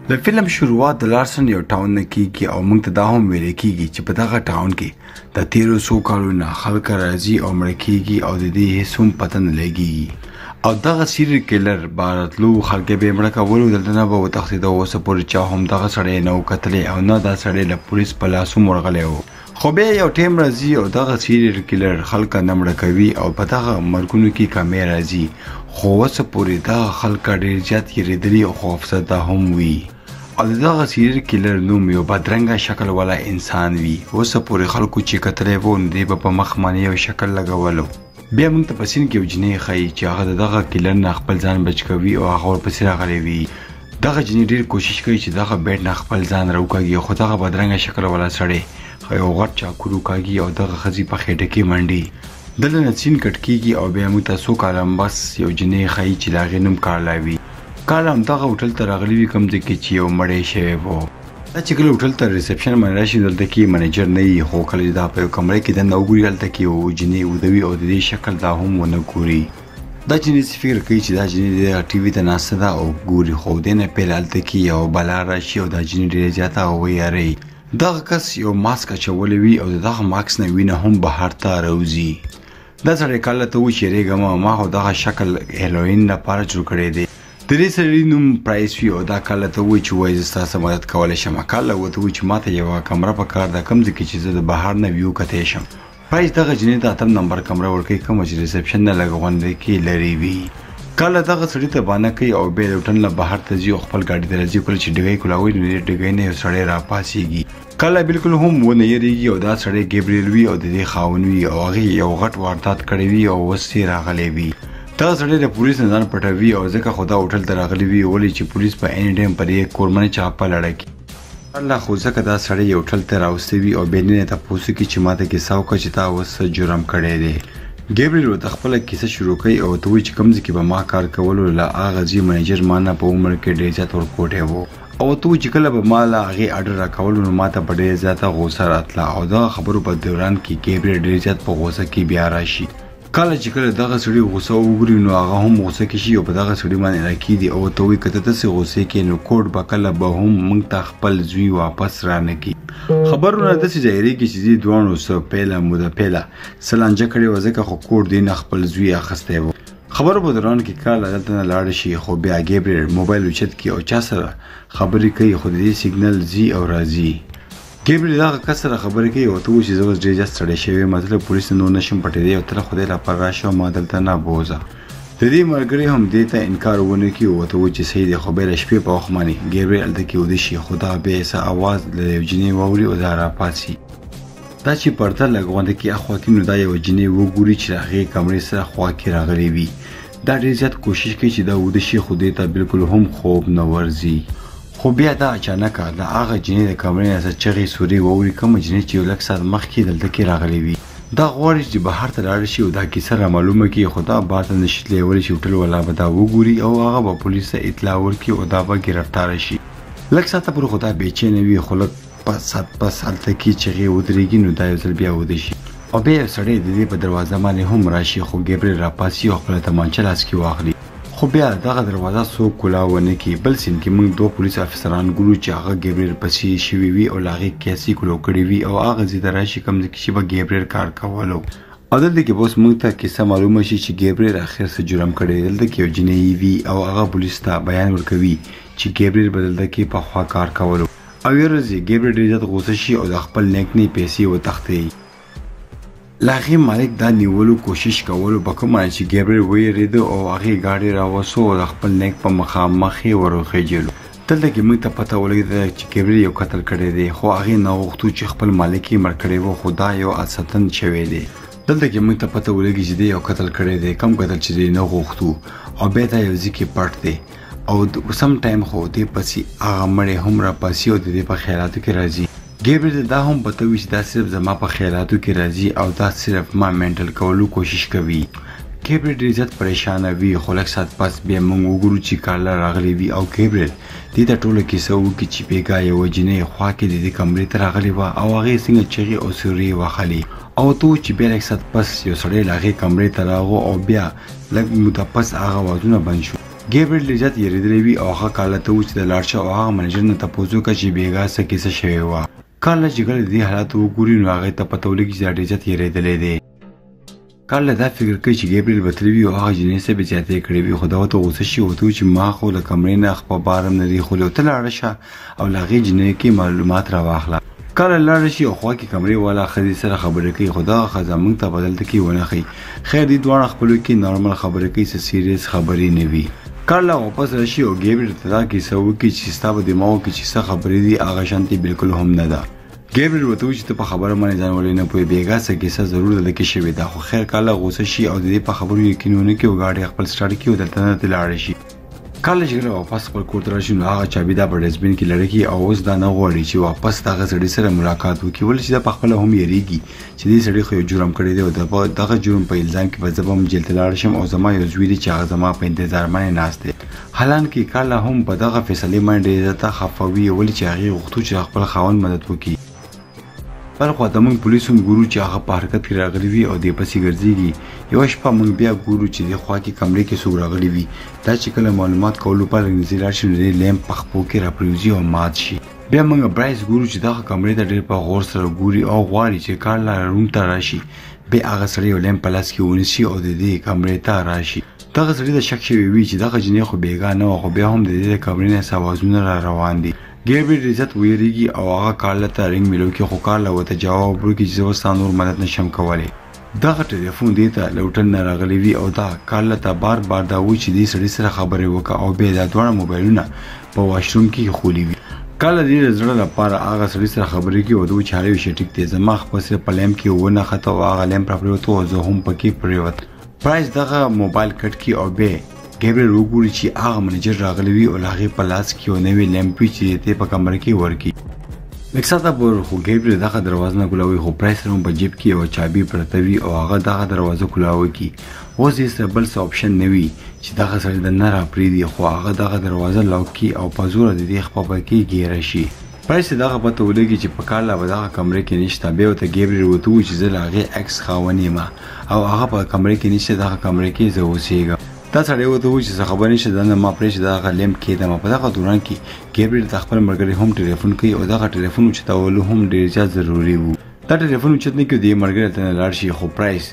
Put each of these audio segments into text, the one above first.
د فلم شروعات د لارسن یو ټاون نه کیږي او موږ ته دا هم ویل کیږي چې په دغه ټاون کې د 1300 کالونو خلک راځي او مړ کیږي او د دې هیڅ هم پته نه لګي او دغه سیریل کیلر بارتلو خلک به مړ کولو دلته نه به وتښتېد او اوس پورې چا هم دغه سړی نه وکتلی او نه دا سړی له پولیس په لاسو مرغلی و خو بیا یو ټیم راځي او دغه سیریل کیلر خلک نه مړه کوي او په دغه مرګونو کې کمې راځي خو اوس پورې دغه خلک ډېر زیات یېرېدلي او خوفزده هم وي او دغه سیریل کیلر نوم یو بدرنګه شکل والا انسان وي اوس پورې خلکو چې کتلی و نو دی به په مخ باندې یو شکل لګولو بیا موږ ته په سین کې یو جنۍ ښایي چې هغه د دغه کیلر نه خپل ځان بچ کوي او هغه ورپسې راغلی وي دغه جنۍ ډېر کوشش کوي چې دغه بیډ نه خپل ځان راوکاږي خو دغه بدرنګه شکل والا سړی یو غټ چاقو راوکاږي او دغه ښځې په خېټه کې منډي دلته نه سین کټ کېږي او بیا موږ ته څو کاله بس یو جنۍ ښایي چې د هغې نوم کارلا وي کارلا همدغه هوټل ته راغلی وي کوم ځای کې چې یو مړی شوی و دا چې کله هوټل ته ریسپشن باندې راشي دلته کې منیجر نه وي خو کله چې دا په یو کمره کې دننه وګوري هلته کې یو جنۍ اوده وي او د دې شکل دا هم ونه ګوري دا جنۍ څه فکر کوي چې دا جنۍ د ټي وي ته ناسته ده او ګوري خو دې نه پیل هلته کې یو بلا راشي او دا جنۍ ډېره زیاته ویاروي دغه کس یو ماسک اچولی وي او د دغه ماسک نه وینه هم بهر ته راوځي دا سړی کارلا ته وایي چې یېرېږه ما خو دغه شکل هیلوین لپاره جوړ کړی دی د دې سړي نوم پرایس وي او دا کارلا ته وایي چې وایي زه ستاسو مدد کولی شم کارلا ورته وایي چې ما ته یوه کمره پکار ده کوم ځای کې چې زه د بهر نه ویو کتی شم پرایس دغه جنۍ ته 8 نمبر کمره ورکوي کومه چې ریسپشن نه لږ غونډۍ کې لرې وي کارلا دغه سړي ته بانه کوي او بیا د هوټل نه بهر ته ځي او خپل ګاډي ته راځي کله چې ډګۍ کولاوي نو د ډګۍ نه یو سړی راپاڅېږي کارلا بالکل هم ونه یېرېږي او دا سړی ګیبریل وي او د دې خاوند وي او هغې یو غټ واردات کړی وي او اوس یې راغلی وي دغه سړی د پولیس نه ځان پټوي او ځکه خو دا هوټل ته راغلی وي ولې چې پولیس په ایني ټایم پر یې کورمنې چاپه لړه کړي کارلا خو ځکه دا سړی یو هوټل ته راوستی وي او بیا نه تپوس کوي چې ما ته کیسه وکړه چې تا اوس څه جرم کړی دی ګیبریل ورته خپله کیسه شروع کوي او ورته وایي چې کوم ځای کې به ما کار کولو له هغه ځای منیجر ما نه په عمر کې ډېر زیات ورکوټی و او ورته وایي چې کله به ما له هغې اډر راکولو نو ما ته به ډېره زیاته غوسه راتله او دغه خبرو په دوران کې ګیبریل ډېر زیات په غوسه کې بیا راشي کله چې کله دغه سړي غوسه وګوري نو هغه هم غوسه کې شي او په دغه سړي باندې راکېږي او ورته وایي که ته داسې غوسې کې نو کوټ به کله به هم موږ ته خپل زوی واپس رانه کړي خبرونه داسې ظاهرېږي چې دې دواړو څه پیله موده پیله څه لانجه کړې وه ځکه خو کوټ دې نه خپل زوی اخیستی و خبرو په دوران کې کارلا دلته نه لاړه شي خو بیا ګیبریل موبایل اوچت کړي او چا سره خبرې کوي خو د دې سیګنل ځي او راځي ګیبریل دغه کس سره خبرې کوي او ورته وایي چې زه اوس ډېر زیات ستړی شوی یم مطلب پولیس نه نور نشم پټېدی او ته له خدای لپاره راشه او ما دلته نه بوځه د دې ملګري هم دې ته انکار ونه کړي او ورته وایي چې صحیح دی خو بیا د شپې په وخت باندې ګیبریل هلته کې ویده شي خو دا بیا یې څه اواز له یو جنۍ واوري او دا راپاڅي دا چې پرده لږ غونډه کې اخوا کې نو دا یوه جنۍ وګوري چې د هغې کمرې سره خوا کې راغلی وي دا ډېر زیات کوشش کوي چې دا ویده شي خو دې ته بالکل هم خوب نه ورځي خو بیا دا اچانکه د هغه جنۍ د کمرې نه څه چغې سورې واوري کومه جنۍ چې یو لږ ساعت مخکې دلته کې راغلی وي دا غواړي چې بهر ته لاړه شي او دا کیسه رامعلومه کړي خو دا بهر ته نشي تللی ولې چې هوټل والا به دا وګوري او هغه به پولیس ته اطلاع ورکړي او دا به ګرفتاره شي لږ ساعته پورې خو دا بېچینه وي خو لږ پس هلته کې چغې ودرېږي نو دا یو ځل بیا وده شي او بیا یو سړی د دې په دروازه باندې هم راشي خو ګیبریل راپاڅي او خپله تمانچه لاس کې واخلي خو بیا دغه دروازه څوک کولا ونه کړي بل سین کې موږ 2 پولیس افسران ګورو چې هغه ګیبریل پسې شوي وي او له هغې کیسې کولو کړي وي او هغه ځای ته راشي کوم ځای کې چې به ګیبریل کار کولو او دلته کې به اوس موږ ته کیسه معلومه شي چې ګیبریل اخر څه جرم کړی دلته کې یو جنۍ وي او هغه پولیس ته بیان ورکوي چې ګیبریل به دلته کې پخوا کار کولو او یو ورځ یې ګیبریل ډېر زیات غوسه شي او د خپل نیکنې پیسې وتښتوي له هغې مالک دا نیولو کوشش کولو په کوم باندې چې ګیبریل ویرېده او هغې ګاډي راوسو او د خپل نیک په مخامخ یې ور وخېجلو دلته کې موږ ته پته ولګېده چې ګیبریل یو قتل کړی دی خو هغې نه غوښتو چې خپل مالک یې مړ کړی و خو دا یو اسدن شوی دی دلته کې موږ ته پته ولګي چې دی یو قتل کړی دی کم قتل چې دی نه غوښتو او بیا دا یو ځای کې پټ دی او سم ټایم خو دې پسې هغه مړی هم راپاسي او د دې په خیالاتو کې راځي ګیبریل دا هم پته وي چې دا صرف زما په خیالاتو کې راځي او دا صرف ما مینټل کولو کوشش کوي ګیبریل ډېر زیات پریشانه وي خو لږ ساعت پس بیا موږ وګورو چې کارلا راغلی وي او ګیبریل دې ته ټوله کیسه وکړي چې بېګا یوه جنۍ خوا کې د دې کمرې ته راغلې وه او هغې څنګه چغې او سورې وهلې او ته چې بیا لږ ساعت پس یو سړی له هغې کمرې ته راغو او بیا لږ موده پس هغه اوازونه بند شو ګیبریل ډېر زیات یریدلی وي او هغه کارلا ته و چې د لاړ شه او هغه منیجر نه تپوس وکړه چې بېګا څه کیسه شوې وه. کارلا چې کله د دې حالاتو وګوري نو هغې ته پته ولګي چې دا ډېر زیات یریدلی دی. کارلا دا فکر کوي چې ګیبریل به تللی وي او هغه جینۍ څه بې زیاتۍ کړې وي، خو دغه ته غوسه شي او ورته وایي چې ما خو له کمرې نه خپه بار هم نه دی خولی او ته لاړه شه او له هغې جینۍ کې معلومات راواخله. کارلا لاړه شي او خوا کې کمرې والا ښځې سره خبرې کوي، خو دغه ښځه موږ ته په دلته کې ونه ښیي. خیر دوی دواړه خپلو کې نارمل خبرې کوي، څه سیریس خبرې نه وي. کارلا واپس راشي او ګیبریل ته دا کیسه وکړي چې ستا په دماغو کې چې څه خبرې دي هغه شانتې بالکل هم نه ده. ګیبریل ورته وایي چې ته په خبره باندې ځان ولې نه پوهې، بېګا څه کیسه ضرور دلته کې شوې ده. خو خیر کارلا غوسه شي او د دې په خبرو یقین ونه کړي او ګاډي خپل سټارټ کړي او دلته نه لاړه شي. کارلا چې کله واپس خپل کور ته راشي نو هغه چابي دا په ډسبین کې لړې کړي او اوس دا نه غواړي چې واپس دغه سړي سره ملاقات وکړي، ولې چې دا پخپله هم یریږي چې دې سړي خو یو جرم کړی دی او دغه جرم په الزام کې به زه به هم جیل ته لاړ شم او زما یو زوی دی چې هغه زما په انتظار باندې ناست دی. حالانکې کارلا هم په دغه فیصلې باندې ډېر زیاته خفه وي، ولې چې هغې غوښتو چې خپل خاوند مدد وکړي. بل خوا ته موږ پولیس هم ګورو چې هغه په حرکت کې راغلی وي او دې پسې ګرځېږي. یوه شپه موږ بیا ګورو چې دې خوا کې کمرې کې څوک راغلي وي. دا چې کله معلومات کولو په نږدې لاړ شي نو دې لیمپ په خپو کې راپرېوځي او مات شي. بیا موږ برایس ګورو چې دغه کمرې ته ډېر په غور سره ګوري او غواړي چې کارلا روم ته راشي. بیا هغه سړی یو لیمپ په لاس کې ونیسي او د دې کمرې ته راشي. دغه سړي ته شک شوی وي چې دغه جینۍ خو بېګا نه وه، خو بیا هم د دې د کمرې نه څه اوازونه را روان دي. ګیبریل ډېر زیات ویریږي او هغه کارلا ته رنګ میلو کې، خو کارلا ورته جواب ورکړي چې زه اوس ستا نور مدد نشم کولی. دغه ټلیفون دې ته له هوټل نه راغلی وي او دا کارلا ته بار بار دا وایي چې دې سړي سره خبرې وکړه او بیا دا دواړه موبایلونه په واشروم کې ایښولي وي. کارلا دې د زړه لپاره هغه سړي سره خبرې کوي او د وایي چې هر یو شی ټیک دی، زما خپل سره په لیمپ کې ونښته او هغه لیمپ راپرېوته او زه هم پکې پرېوتم. برایس دغه موبایل کټ کړي او بیا ګیبریل وګوري چې هغه منیجر راغلی وي او له هغې په لاس کې یو نوی لیمپ وي چې یې په کمره کې ورکړي. لږ ساعته پورې خو ګیبریل دغه دروازه نه کولاوي، خو برایس سره هم په جیب کې یوه چابي پرته وي او هغه دغه دروازه کولاوه کړي. اوس یې سره بل څه آپشن نه وي چې دغه سړی دننه راپرېږدي، خو هغه دغه دروازه لاک کړي او په زوره د دې خپه کې ګیره شي. برایس ته دغه پته ولګي چې په کارلا به دغه کمرې کې نشته. بیا ورته ګیبریل ورته وایي چې زه له هغې عکس خاوند یم او هغه په کمرې کې نشته، دغه کمرې کې زه اوسېږم. دا سړی ورته وایي چې څه خبر نشته، دننه ما پرېږدي دغه لیمپ کېږدم. په دغه دوران کې ګیبریل ته خپل ملګري هم ټلیفون کوي او دغه ټلیفون اوچتولو هم ډېر زیات ضروري وو. دا ټلیفون اوچت نه کړي، دې ملګري ته نه لاړ شي، خو برایس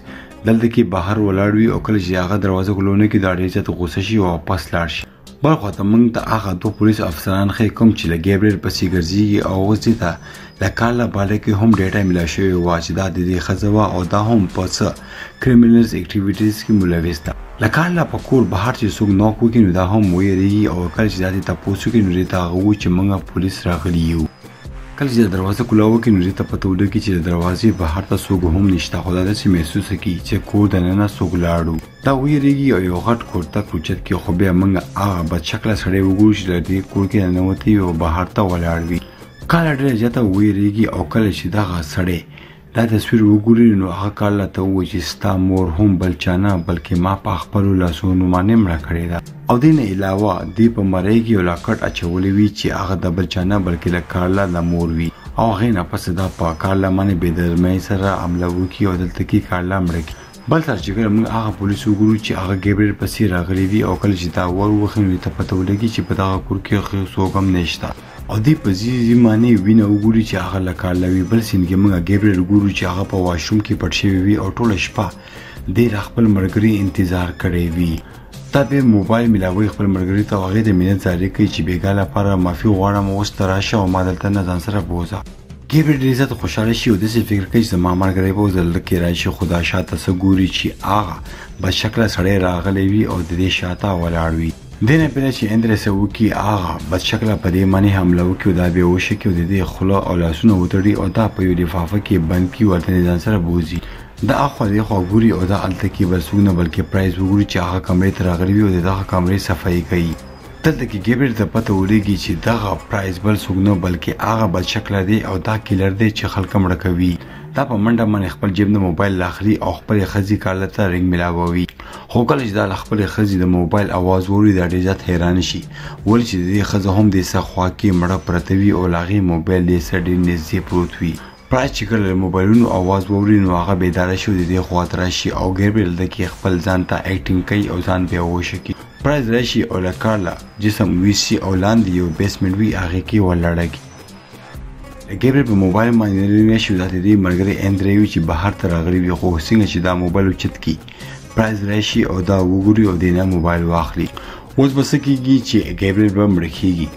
دلته کې بهر ولاړ وي او کله چې هغه دروازه کولونه کې دا ډېر زیات غوسه شي او واپس لاړ شي. بل خوا ته موږ ته هغه دوه پولیس افسران ښیي کوم چې له ګیبریل پسې ګرځېږي او اوس دې ته له کارلا باله کې هم ډیټا میلا شوې وه چې دا د دې ښځه وه او دا هم په څه کریمینلز اکټیویټیز کې ملوث ده. له کارلا په کور بهر چې څوک ناک وکړي نو دا هم ویریږي او کله چې دا دې تپوس وکړي نو دې ته هغه وایي چې موږ پولیس راغلي یو. کله چې د دروازه کولاوه کړي نو دې ته پته ولګي چې د دروازې بهر ته څوک هم نشته، خو دا داسې محسوسه کړي چې کور دننه څوک لاړو. دا ویریږي او یو غټ کوټک اوچت کړي، خو بیا موږ هغه بدشکله سړی وګورو چې له دې کور کې ننوتی وي او بهر ته ولاړ وي. کارلا ډېره زیاته ویریږي او کله چې دغه سړی دا تصویر وګوري نو هغه کارلا ته ووایي چې ستا مور هم بل چا نه بلکې ما په خپلو لاسونو باندې مړه کړې ده او دې نه علاوه دې په مرۍ کې یو لاکټ اچولی وي چې هغه د بل چا نه بلکې د کارلا د مور وي او هغې نه پس دا په کارلا باندې بېدرمۍ سره حمله وکړي او دلته کې کارلا مړه کړي. بل طرف چې کله موږ هغه پولیس وګورو چې هغه ګیبریل پسې راغلی وي او کله چې دا ور وښي نو ته پته ولګي چې په دغه کور کې څوک هم نشته او دې په ځینې معنی وینه وګوري چې هغه له کارلا وي. بل سین کې موږ ګیبریل ګورو چې هغه په واشروم کې پټ شوی وي او ټوله شپه دې خپل ملګري انتظار کړی وي. دا بیا موبایل میلاوي خپل ملګري ته او هغې ته مینت ظاهري کوي چې بېګا لپاره معافي غواړم اوس ته راشه او ما دلته نه ځان سره بوځه. ګیبریل ډېر زیات خوشحاله شي او داسې فکر کوي چې زما ملګری به اوس دلته کې راشي، خو دا شاته څه ګوري چې هغه بدشکله سړی راغلی وي او د دې شاته ولاړ وي. دې نه پرې چې اندرې څه وکړي هغه بدشکله په دې باندې حمله وکړي او دا بیا وشکي او د دې خوله او لاسونه وتړي او دا په یو لفافه کې بند کړي ورته یې ځان سره بوځي. دا اخوا دېخوا ګوري او دا هلته کې بل څوک نه بلکې برایس وګوري چې هغه کمرې ته راغلی وي او د دغه کمرې صفایي کوي. دلته کې ګیبریل ته پته ولګي چې دغه برایس بل څوک نه بلکې هغه بدشکله دی او دا کیلر دی چې خلک مړه کوي. دا په منډه باندې خپل جیب نه موبایل اخلي او خپلې ښځې کارلا ته رنګ میلاووي. خو کله چې دا له خپلې ښځې د موبایل اواز واوري دا ډېر زیات حیرانه شي، ولې چې د دې ښځه هم دې څه خوا کې مړه پرته وي او له هغې موبایل دې څه ډېر نږدې پروت وي. برایس چې کله له موبایلونو اواز واوري نو هغه بیداره شي او د دې خواته راشي او ګیبریل دلته کې خپل ځان ته ایکټینګ کوي او ځان بیا وشکي. پرایز راشي او لکارلا جسم ویسي او لاندې یو بیسمنټ وي هغه کې ولړکی ګیبریل په موبایل باندې نه شو د دې مرګري اندریو چې بهر ته راغلی وي خو څنګه چې دا موبایل چت کی پرایز راشي او دا وګوري او دینه موبایل واخلي اوس بس کېږي چې ګیبریل به مړ کېږي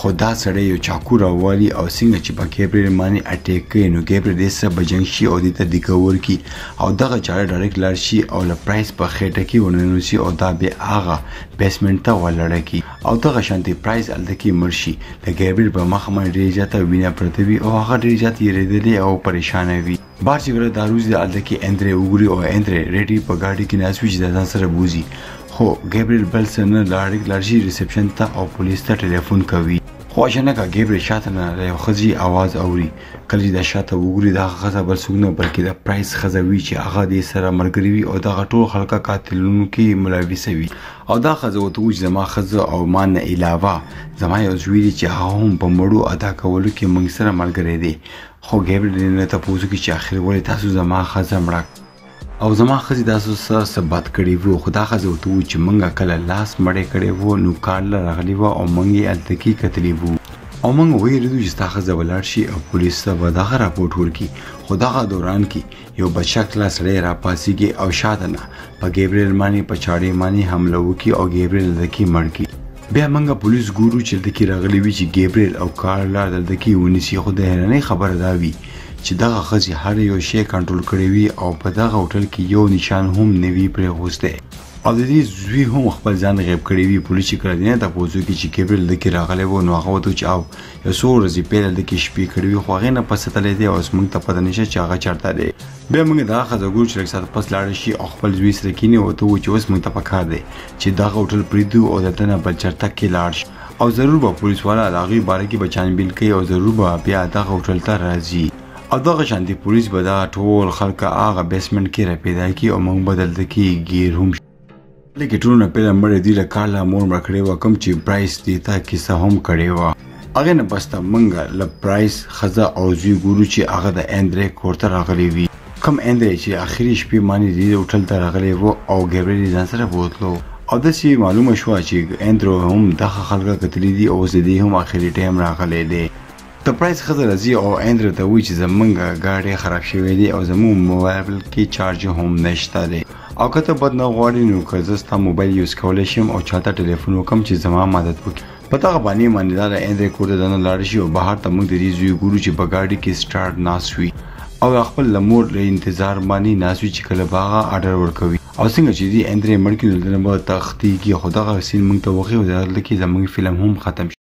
خو دا سړی یو چاکو راوالي او څنګه چې په ګیبریل باندې اټیک کوي نو ګیبریل دې سره بجنګ شي او دې ته ډیکور کی او دغه چاره ډایرکټ لار شي او له پرایس په خېټه کې وننوسي او دا به هغه بیسمنټ ته ولړکی او دغه شانتي پرایس الدکی مرشي د ګیبریل په مخ باندې ډېر زیاته وینه پرته وي او هغه ډېر زیات یریدلی او پریشان وي بار چې ګره داروز د الدکی اندرې وګوري او اندرې ریډي په گاډي کې ناس وي چې د ځان سره بوزي خو ګیبریل بل څه نه لارشي ریسپشن ته او پولیس ته ټلیفون کوي خو اچانک ګیبریل شاته نه یو ښځې आवाज اوري کله چې دا شاته وګوري دا ښځه بل څوک نه بلکې د پرایس ښځه وي چې هغه دې سره ملګري وي او دغه ټول خلکه قاتلونو کې ملوثه وي او دا ښځه ورته وایي چې زما ښځه او ما نه علاوه زما یو زوی دی چې هغه هم په مړو ادا کولو کې موږ سره ملګری دی خو ګیبریل نه تپوس کوي چې آخر ولې تاسو زما ښځه مړه او زما ښځې تاسو سره څه بد کړي وو خو دا ښځه ورته وویل چې موږ کله لاس مړی کړی وو نو کار له راغلي وه او موږ یې هلته کې کتلي وو او موږ ویرېدو چې ستا ښځه ولاړ شي او پولیس ته به دغه راپورټ ورکړي خو دغه دوران کې یو بدشکله سړی راپاڅېږي او شاته نه په ګیبریل باندې په چاړې باندې حمله وکړي او ګیبریل دلته کې مړ کړي بیا موږ پولیس ګورو چې دلته کې راغلي وي چې ګیبریل او کارلا دلته کې ونیسي خو د حیرانۍ خبره دا وي چې دغه ښځې هر یو شی کنټرول کړی وي او په دغه هوټل کې یو نشان هم نه وي پرېښوستی او د دې زوی هم خپل ځان غیب کړی وي پولیس چې کله دې نه تپوس وکړي چې ګیبریل دلته کې راغلی و نو هغه ورته وویل چې او یو څو ورځې پیل دلته کې شپې کړې وي خو هغې نه پس تللی دی او اوس موږ ته پته نشته چې هغه چېرته دی بیا موږ دغه ښځه ګورو چې لږ ساعت پس لاړه شي او خپل زوی سره کښېني او ورته ووایي چې اوس موږ ته پکار دی چې دغه هوټل پرېږدو او دلته نه بل چېرته کې لاړ شي او ضرور به پولیس والا د هغې باره کې به چانبین کوي او ضرور به بیا دغه هوټل ته راځي او دغه شانتي پولیس به دغه ټول خلک هغه بیسمنټ کې راپیدا کړي او موږ به دلته کې ګیر هم شو لکه ټولو نه پیله مړې دوی له کارلا مور مړه کړې وه کوم چې پرایس دې ته کیسه هم کړې وه هغې نه پس ته موږ له پرایس ښځه او زوی ګورو چې هغه د اندرې کور ته راغلی وي کوم اندرې چې اخري شپې باندې دې هوټل ته راغلی و او ګیبریل یې ځان سره بوتلو او داسې معلومه شوه چې اندرو هم دغه خلکه کتلي دي او اوس د دې هم اخري ټایم راغلی دی د پرایس ښځه راځي او اندرو ته وایي چې زموږ ګاډی خراب شوی دی او زموږ موبایل کې چارج هم نشته دی او که ته بد نه غواړې نو که زه ستا موبایل یوز کولی شم او چاته ټلیفون وکړم چې زما مدد وکړي په دغه باندې دا د اندرې کور ته دننه لاړ شي او بهر ته موږ د دې زوی ګورو چې په ګاډي کې سټارټ ناست وي او خپل له مور له انتظار باندې ناست وي چې کله به هغه آرډر ورکوي او څنګه چې دې اندرې مړ کړي نو دلته به تښتېږي خو دغه سین موږ ته وښيي او دلته کې زموږ فلم هم ختم شي